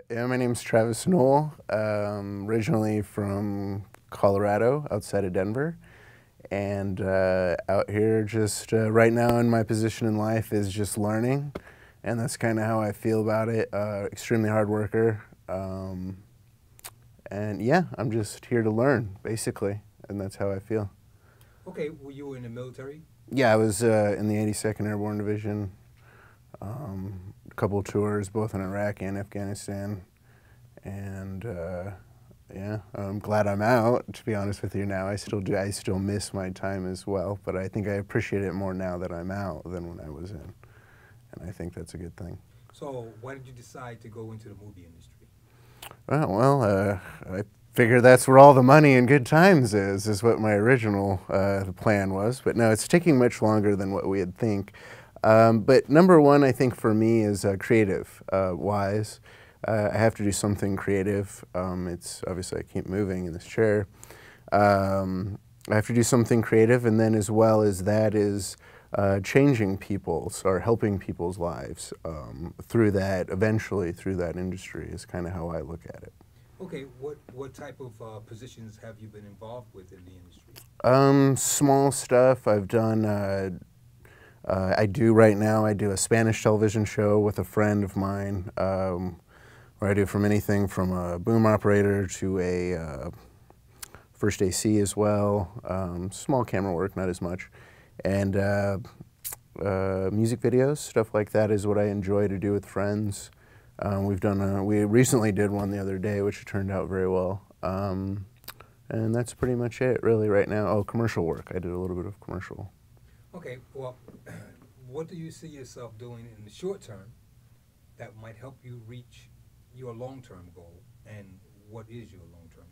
Yeah, my name's Travis Knoll, originally from Colorado, outside of Denver. And out here just right now in my position in life is just learning. And that's kind of how I feel about it. Extremely hard worker. And yeah, I'm just here to learn, basically. And that's how I feel. Okay, were you in the military? Yeah, I was in the 82nd Airborne Division. A couple of tours, both in Iraq and Afghanistan. And yeah, I'm glad I'm out, to be honest with you now. I still miss my time as well, but I think I appreciate it more now that I'm out than when I was in. And I think that's a good thing. So why did you decide to go into the movie industry? I figure that's where all the money and good times is what my original plan was. But no, it's taking much longer than what we had think. But number one, I think for me is creative wise. I have to do something creative. It's obviously I keep moving in this chair. I have to do something creative, and then as well as that is changing people's or helping people's lives through that. Eventually, through that industry is kind of how I look at it. Okay, what type of positions have you been involved with in the industry? Small stuff. I've done. I do right now. I do a Spanish television show with a friend of mine. Where I do from anything from a boom operator to a first AC as well. Small camera work, not as much. And music videos, stuff like that is what I enjoy to do with friends. We recently did one the other day, which turned out very well. And that's pretty much it, really, right now. Oh, commercial work. I did a little bit of commercial. Okay, well, what do you see yourself doing in the short term that might help you reach your long-term goal, and what is your long-term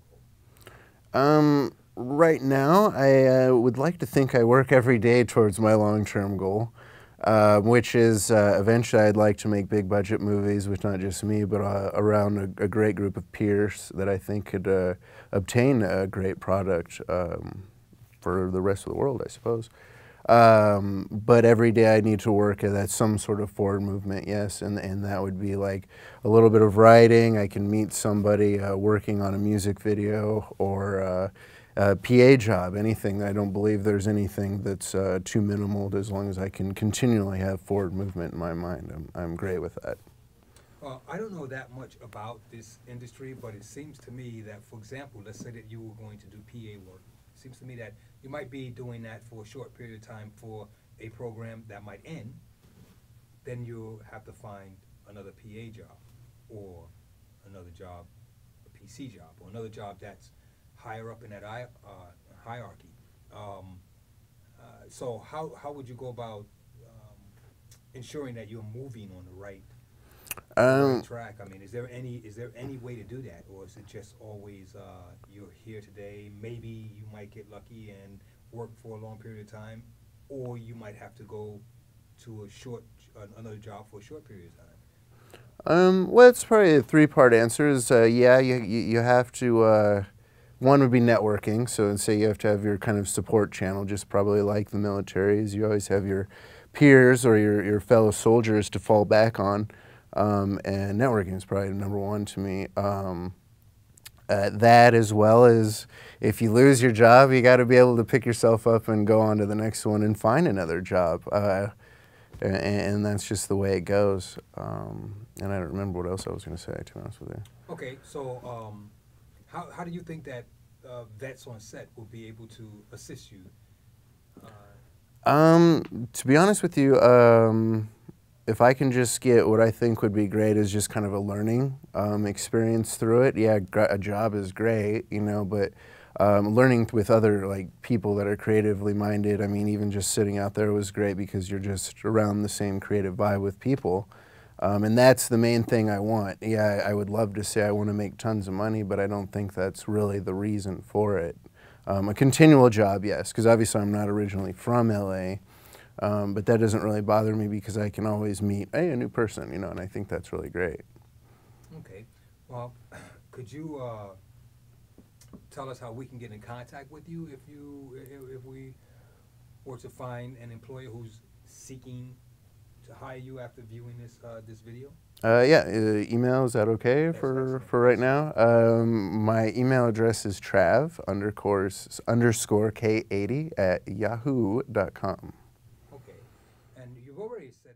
goal? Right now, I would like to think I work every day towards my long-term goal, which is eventually I'd like to make big budget movies with not just me, but around a great group of peers that I think could obtain a great product for the rest of the world, I suppose. But every day I need to work at some sort of forward movement, yes, and that would be like a little bit of writing. I can meet somebody working on a music video or a PA job, anything. I don't believe there's anything that's too minimal as long as I can continually have forward movement in my mind. I'm great with that. I don't know that much about this industry, but it seems to me that, for example, let's say that you were going to do PA work. It seems to me that you might be doing that for a short period of time for a program that might end. Then you'll have to find another PA job or another job, a PC job, or another job that's higher up in that hierarchy. So how would you go about ensuring that you're moving on the right track? I mean, is there any way to do that, or is it just always you're here today? Maybe you might get lucky and work for a long period of time, or you might have to go to another job for a short period of time. Well, it's probably a three-part answer. Is yeah, you have to. One would be networking. So, say you have to have your kind of support channel, just probably like the military, is you always have your peers or your fellow soldiers to fall back on. And networking is probably number one to me. That, as well as if you lose your job, you got to be able to pick yourself up and go on to the next one and find another job. And that's just the way it goes. And I don't remember what else I was going to say, to be honest with you. Okay, so how do you think that Vetsonset will be able to assist you? To be honest with you, if I can just get what I think would be great is just kind of a learning experience through it. Yeah, a job is great, you know, but learning with other people that are creatively minded. I mean, even just sitting out there was great because you're just around the same creative vibe with people. And that's the main thing I want. Yeah, I would love to say I want to make tons of money, but I don't think that's really the reason for it. A continual job, yes, because obviously I'm not originally from LA. But that doesn't really bother me because I can always meet a new person, you know, and I think that's really great. Okay. Well, could you tell us how we can get in contact with you if we were to find an employer who's seeking to hire you after viewing this video? Yeah, email, is that okay That's for excellent. right now? My email address is underscore K80 at yahoo.com. Okay. And you've already said.